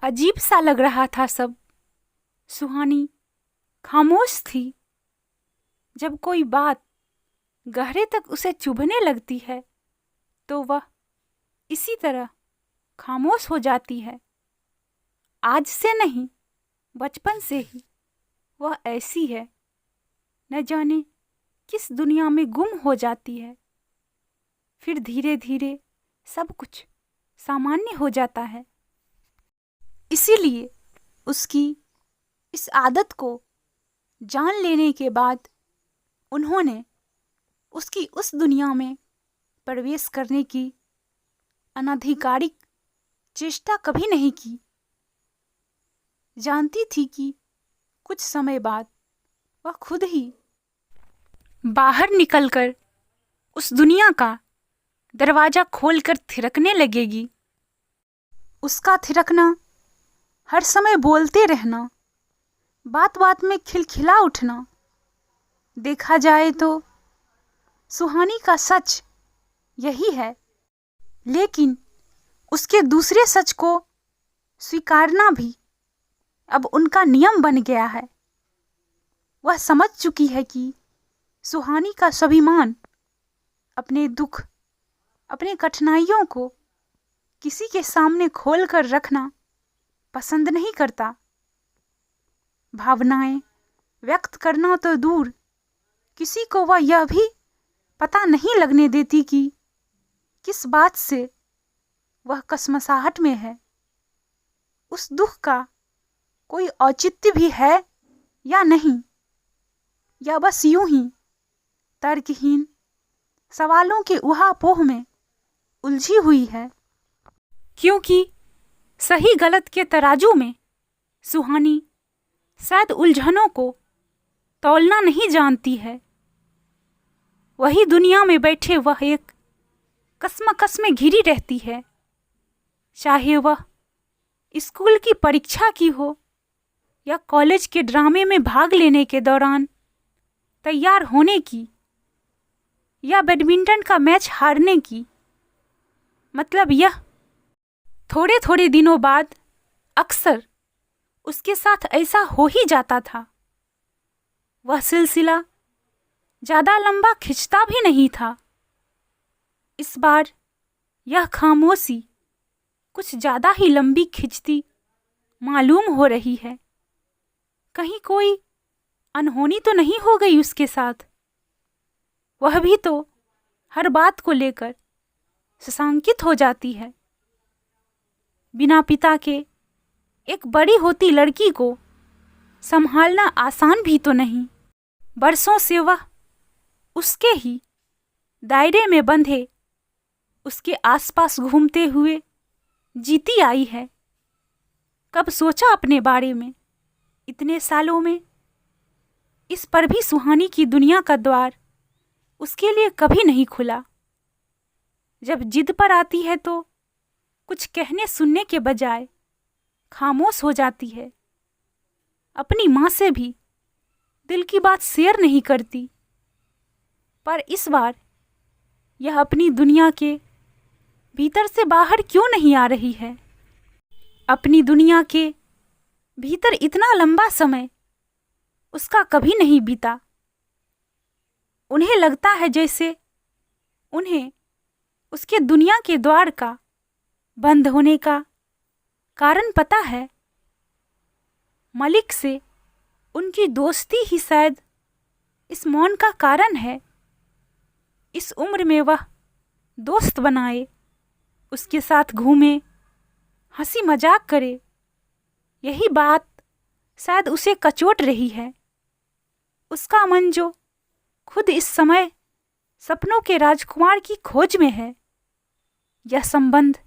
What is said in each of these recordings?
अजीब सा लग रहा था सब। सुहानी खामोश थी। जब कोई बात गहरे तक उसे चुभने लगती है तो वह इसी तरह खामोश हो जाती है। आज से नहीं, बचपन से ही वह ऐसी है। न जाने किस दुनिया में गुम हो जाती है। फिर धीरे धीरे सब कुछ सामान्य हो जाता है। इसीलिए उसकी इस आदत को जान लेने के बाद उन्होंने उसकी उस दुनिया में प्रवेश करने की अनाधिकारिक चेष्टा कभी नहीं की। जानती थी कि कुछ समय बाद वह खुद ही बाहर निकलकर उस दुनिया का दरवाजा खोलकर थिरकने लगेगी। उसका थिरकना, हर समय बोलते रहना, बात बात में खिलखिला उठना, देखा जाए तो सुहानी का सच यही है। लेकिन उसके दूसरे सच को स्वीकारना भी अब उनका नियम बन गया है। वह समझ चुकी है कि सुहानी का स्वाभिमान अपने दुख, अपने कठिनाइयों को किसी के सामने खोल कर रखना पसंद नहीं करता। भावनाएं व्यक्त करना तो दूर, किसी को वह यह भी पता नहीं लगने देती कि किस बात से वह कसमसाहट में है। उस दुख का कोई औचित्य भी है या नहीं, या बस यूं ही तर्कहीन सवालों के उहापोह में उलझी हुई है। क्योंकि सही गलत के तराजू में सुहानी शायद उलझनों को तौलना नहीं जानती है। वही दुनिया में बैठे वह एक कश्मकश में घिरी रहती है। चाहे वह स्कूल की परीक्षा की हो या कॉलेज के ड्रामे में भाग लेने के दौरान तैयार होने की, या बैडमिंटन का मैच हारने की। मतलब यह थोड़े थोड़े दिनों बाद अक्सर उसके साथ ऐसा हो ही जाता था। वह सिलसिला ज़्यादा लंबा खिंचता भी नहीं था। इस बार यह खामोशी कुछ ज़्यादा ही लंबी खिंचती मालूम हो रही है। कहीं कोई अनहोनी तो नहीं हो गई उसके साथ। वह भी तो हर बात को लेकर शंकित हो जाती है। बिना पिता के एक बड़ी होती लड़की को संभालना आसान भी तो नहीं। बरसों से वह उसके ही दायरे में बंधे उसके आसपास घूमते हुए जीती आई है। कब सोचा अपने बारे में इतने सालों में? इस पर भी सुहानी की दुनिया का द्वार उसके लिए कभी नहीं खुला। जब जिद पर आती है तो कुछ कहने सुनने के बजाय खामोश हो जाती है। अपनी माँ से भी दिल की बात शेयर नहीं करती। पर इस बार यह अपनी दुनिया के भीतर से बाहर क्यों नहीं आ रही है? अपनी दुनिया के भीतर इतना लंबा समय उसका कभी नहीं बीता। उन्हें लगता है जैसे उन्हें उसके दुनिया के द्वार का बंद होने का कारण पता है। मलिक से उनकी दोस्ती ही शायद इस मौन का कारण है। इस उम्र में वह दोस्त बनाए, उसके साथ घूमे, हंसी मजाक करे, यही बात शायद उसे कचोट रही है। उसका मन जो खुद इस समय सपनों के राजकुमार की खोज में है, यह संबंध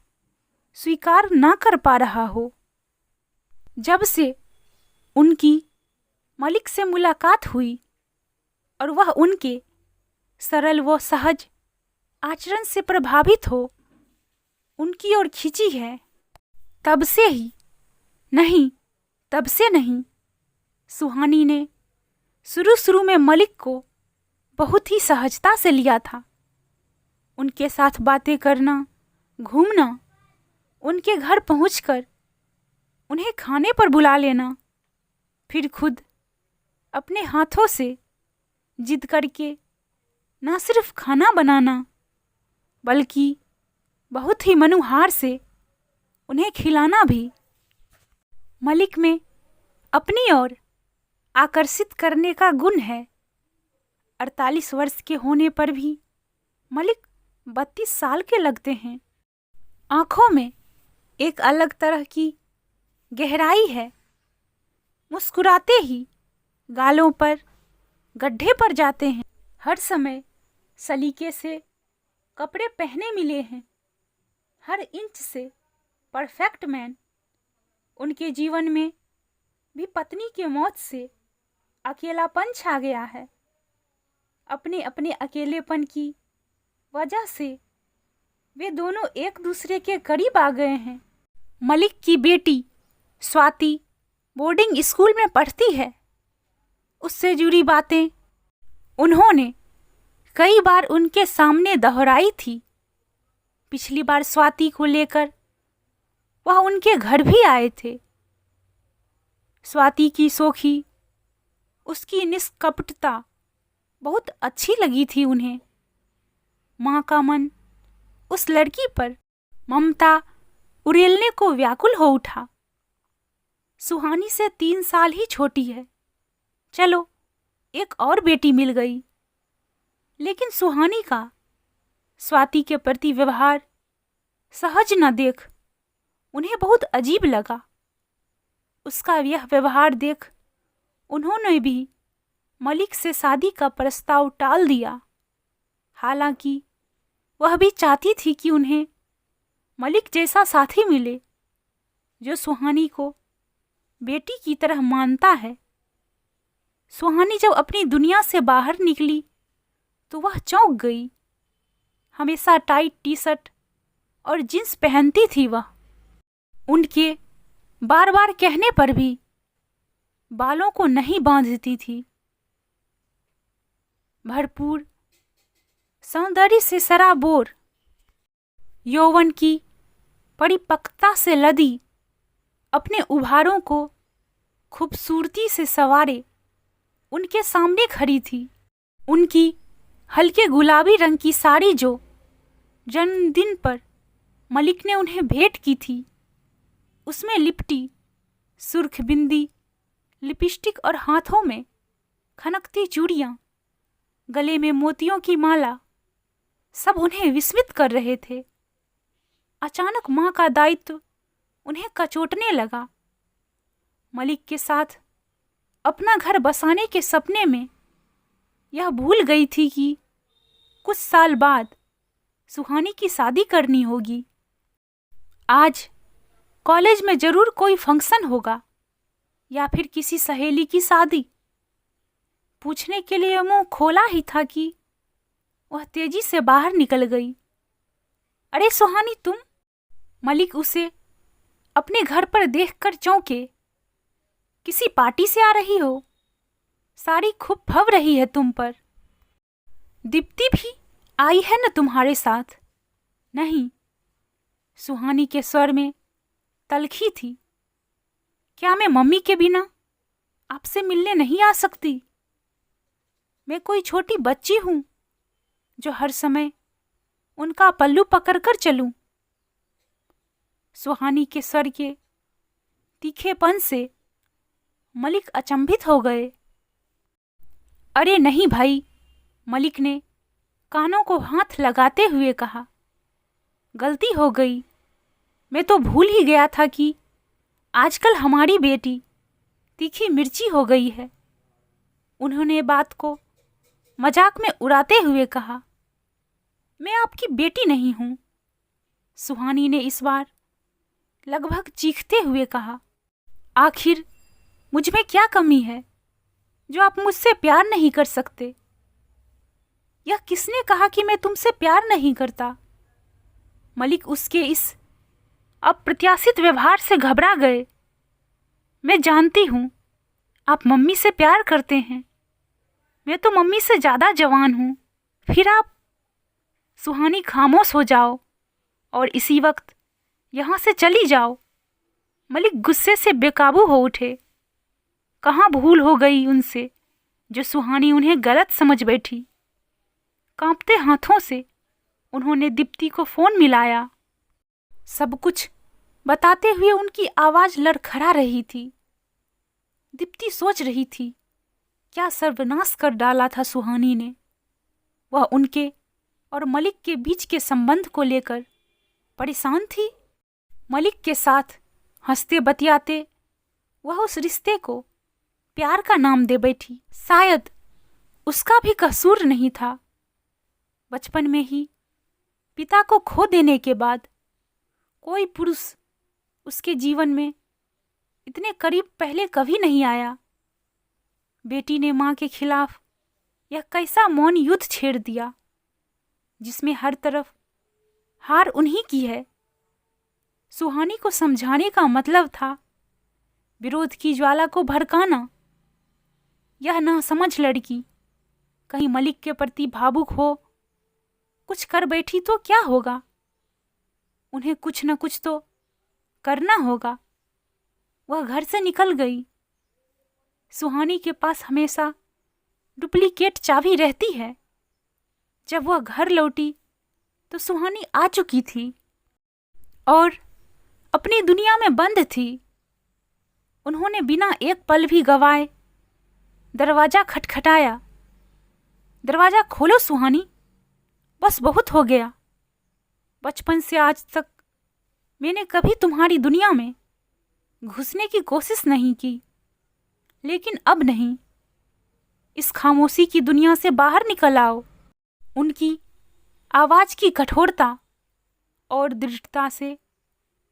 स्वीकार ना कर पा रहा हो। जब से उनकी मलिक से मुलाकात हुई और वह उनके सरल व सहज आचरण से प्रभावित हो उनकी ओर खिंची है, तब से ही नहीं, तब से नहीं, सुहानी ने शुरू में मलिक को बहुत ही सहजता से लिया था। उनके साथ बातें करना, घूमना, उनके घर पहुंचकर उन्हें खाने पर बुला लेना, फिर खुद अपने हाथों से जिद करके ना सिर्फ खाना बनाना बल्कि बहुत ही मनुहार से उन्हें खिलाना भी। मलिक में अपनी ओर आकर्षित करने का गुण है। 48 वर्ष के होने पर भी मलिक 32 साल के लगते हैं। आंखों में एक अलग तरह की गहराई है। मुस्कुराते ही गालों पर गड्ढे पड़ जाते हैं। हर समय सलीके से कपड़े पहने मिले हैं। हर इंच से परफेक्ट मैन। उनके जीवन में भी पत्नी के मौत से अकेलापन छा गया है। अपने अपने अकेलेपन की वजह से वे दोनों एक दूसरे के करीब आ गए हैं। मलिक की बेटी स्वाति बोर्डिंग स्कूल में पढ़ती है। उससे जुड़ी बातें उन्होंने कई बार उनके सामने दोहराई थी। पिछली बार स्वाति को लेकर वह उनके घर भी आए थे। स्वाति की सोखी, उसकी निष्कपटता बहुत अच्छी लगी थी उन्हें। माँ का मन उस लड़की पर ममता उड़ेलने को व्याकुल हो उठा। सुहानी से 3 साल ही छोटी है। चलो एक और बेटी मिल गई। लेकिन सुहानी का स्वाति के प्रति व्यवहार सहज न देख उन्हें बहुत अजीब लगा। उसका यह व्यवहार देख उन्होंने भी मलिक से शादी का प्रस्ताव टाल दिया। हालांकि वह भी चाहती थी कि उन्हें मलिक जैसा साथी मिले जो सुहानी को बेटी की तरह मानता है। सुहानी जब अपनी दुनिया से बाहर निकली तो वह चौंक गई। हमेशा टाइट टी शर्ट और जींस पहनती थी वह। उनके बार बार कहने पर भी बालों को नहीं बांधती थी। भरपूर सौंदर्य से सराबोर, यौवन की परिपक्वता से लदी अपने उभारों को खूबसूरती से संवारे उनके सामने खड़ी थी। उनकी हल्के गुलाबी रंग की साड़ी जो जन्मदिन पर मलिक ने उन्हें भेंट की थी, उसमें लिपटी सुर्ख बिंदी, लिपस्टिक और हाथों में खनकती चूड़ियां, गले में मोतियों की माला, सब उन्हें विस्मित कर रहे थे। अचानक माँ का दायित्व उन्हें कचोटने लगा। मलिक के साथ अपना घर बसाने के सपने में यह भूल गई थी कि कुछ साल बाद सुहानी की शादी करनी होगी। आज कॉलेज में जरूर कोई फंक्शन होगा या फिर किसी सहेली की शादी। पूछने के लिए मुंह खोला ही था कि वह तेजी से बाहर निकल गई। अरे सुहानी तुम? मलिक उसे अपने घर पर देखकर चौंके। किसी पार्टी से आ रही हो? साड़ी खूब फब रही है तुम पर। दीप्ति भी आई है न तुम्हारे साथ? नहीं। सुहानी के स्वर में तलखी थी। क्या मैं मम्मी के बिना आपसे मिलने नहीं आ सकती? मैं कोई छोटी बच्ची हूं जो हर समय उनका पल्लू पकड़कर चलूं? सुहानी के स्वर के तीखेपन से मलिक अचंभित हो गए। अरे नहीं भाई, मलिक ने कानों को हाथ लगाते हुए कहा। गलती हो गई। मैं तो भूल ही गया था कि आजकल हमारी बेटी तीखी मिर्ची हो गई है। उन्होंने बात को मजाक में उड़ाते हुए कहा। मैं आपकी बेटी नहीं हूं। सुहानी ने इस बार लगभग चीखते हुए कहा। आखिर मुझ में क्या कमी है जो आप मुझसे प्यार नहीं कर सकते? यह किसने कहा कि मैं तुमसे प्यार नहीं करता? मलिक उसके इस अप्रत्याशित व्यवहार से घबरा गए। मैं जानती हूं आप मम्मी से प्यार करते हैं। मैं तो मम्मी से ज्यादा जवान हूं। फिर आप? सुहानी खामोश हो जाओ और इसी वक्त यहां से चली जाओ। मलिक गुस्से से बेकाबू हो उठे। कहाँ भूल हो गई उनसे जो सुहानी उन्हें गलत समझ बैठी। कांपते हाथों से उन्होंने दीप्ति को फोन मिलाया। सब कुछ बताते हुए उनकी आवाज लड़खड़ा रही थी। दीप्ति सोच रही थी, क्या सर्वनाश कर डाला था सुहानी ने। वह उनके और मलिक के बीच के संबंध को लेकर परेशान थी। मलिक के साथ हंसते बतियाते वह उस रिश्ते को प्यार का नाम दे बैठी। शायद उसका भी कसूर नहीं था। बचपन में ही पिता को खो देने के बाद कोई पुरुष उसके जीवन में इतने करीब पहले कभी नहीं आया। बेटी ने मां के खिलाफ यह कैसा मौन युद्ध छेड़ दिया, जिसमें हर तरफ हार उन्हीं की है। सुहानी को समझाने का मतलब था विरोध की ज्वाला को भड़काना। यह नासमझ लड़की कहीं मलिक के प्रति भावुक हो कुछ कर बैठी तो क्या होगा। उन्हें कुछ न कुछ तो करना होगा। वह घर से निकल गई। सुहानी के पास हमेशा डुप्लीकेट चाबी रहती है। जब वह घर लौटी तो सुहानी आ चुकी थी और अपनी दुनिया में बंद थी। उन्होंने बिना एक पल भी गवाए दरवाजा खटखटाया। दरवाजा खोलो सुहानी, बस बहुत हो गया। बचपन से आज तक मैंने कभी तुम्हारी दुनिया में घुसने की कोशिश नहीं की, लेकिन अब नहीं। इस खामोशी की दुनिया से बाहर निकल आओ। उनकी आवाज की कठोरता और दृढ़ता से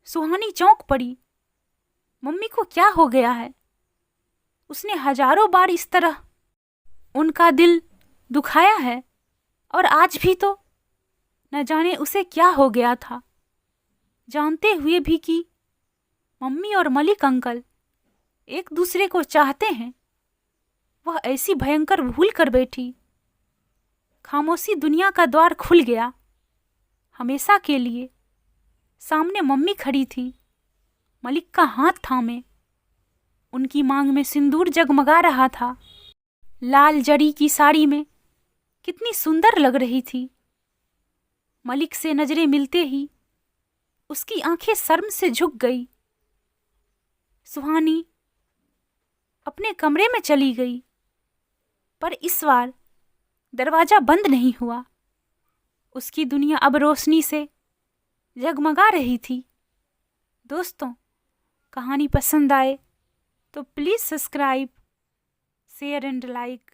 सुहानी चौंक पड़ी। मम्मी को क्या हो गया है? उसने हजारों बार इस तरह उनका दिल दुखाया है और आज भी तो न जाने उसे क्या हो गया था। जानते हुए भी कि मम्मी और मलिक अंकल एक दूसरे को चाहते हैं, वह ऐसी भयंकर भूल कर बैठी। खामोशी दुनिया का द्वार खुल गया। हमेशा के लिए सामने मम्मी खड़ी थी, मलिक का हाथ थामे। उनकी मांग में सिंदूर जगमगा रहा था। लाल जरी की साड़ी में कितनी सुंदर लग रही थी। मलिक से नजरें मिलते ही उसकी आंखें शर्म से झुक गई। सुहानी अपने कमरे में चली गई, पर इस बार दरवाजा बंद नहीं हुआ। उसकी दुनिया अब रोशनी से जगमगा रही थी। दोस्तों, कहानी पसंद आए तो please subscribe, share and like.